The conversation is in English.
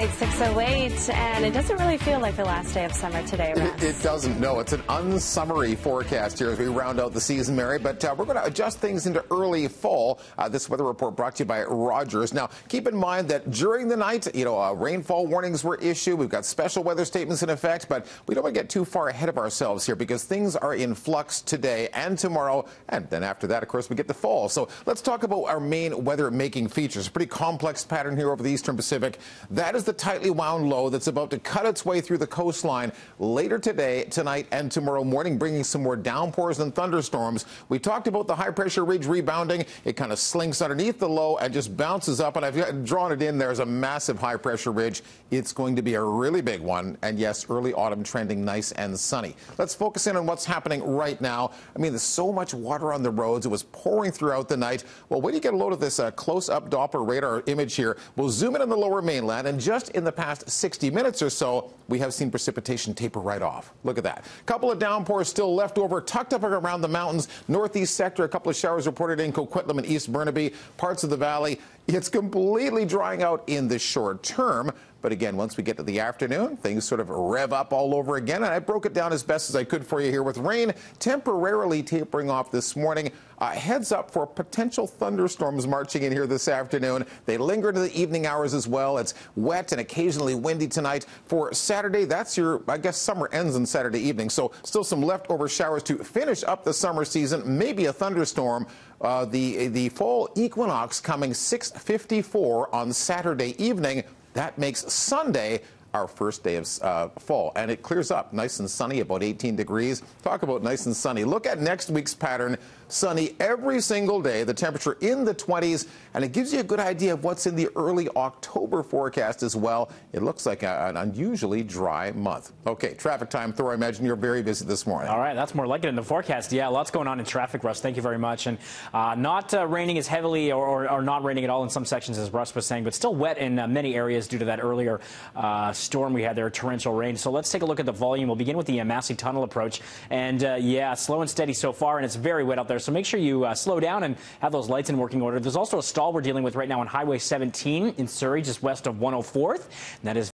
tonight, 6:08, and it doesn't really feel like the last day of summer today, Russ. It doesn't, no. It's an unsummery forecast here as we round out the season, Mary, but we're going to adjust things into early fall. This weather report brought to you by Rogers. Now, keep in mind that during the night, rainfall warnings were issued. We've got special weather statements in effect, but we don't want to get too far ahead of ourselves here because things are in flux today and tomorrow, and then after that, of course, we get the fall. So let's talk about our main weather-making features. A pretty complex pattern here over the eastern Pacific. That is the tightly wound low that's about to cut its way through the coastline later today, tonight, and tomorrow morning, bringing some more downpours and thunderstorms. We talked about the high-pressure ridge rebounding. It kind of slinks underneath the low and just bounces up, and I've drawn it in. There's a massive high-pressure ridge. It's going to be a really big one, and yes, early autumn trending nice and sunny. Let's focus in on what's happening right now. I mean, there's so much water on the roads. It was pouring throughout the night. Well, when you get a load of this close-up Doppler radar image here, we'll zoom in on the lower mainland, and just in the past 60 minutes or so, we have seen precipitation taper right off. Look at that. A couple of downpours still left over, tucked up around the mountains. Northeast sector, a couple of showers reported in Coquitlam and East Burnaby, parts of the valley. It's completely drying out in the short term. But again, once we get to the afternoon, things sort of rev up all over again. And I broke it down as best as I could for you here with rain temporarily tapering off this morning. Heads up for potential thunderstorms marching in here this afternoon. They linger into the evening hours as well. It's wet and occasionally windy tonight. For Saturday, that's I guess summer ends on Saturday evening. So still some leftover showers to finish up the summer season. Maybe a thunderstorm. The fall equinox coming 6:54 on Saturday evening. That makes Sunday our first day of fall, and it clears up nice and sunny, about 18 degrees. Talk about nice and sunny. Look at next week's pattern. Sunny every single day, the temperature in the 20s, and it gives you a good idea of what's in the early October forecast as well. It looks like an unusually dry month. Okay, traffic time. Thor, I imagine you're very busy this morning. All right, that's more like it in the forecast. Yeah, lots going on in traffic, Russ. Thank you very much. And not raining as heavily or not raining at all in some sections, as Russ was saying, but still wet in many areas due to that earlier storm we had there, torrential rain. So let's take a look at the volume. We'll begin with the Massey Tunnel approach. And yeah, slow and steady so far, and it's very wet out there. So make sure you slow down and have those lights in working order. There's also a stall we're dealing with right now on Highway 17 in Surrey, just west of 104th. And that is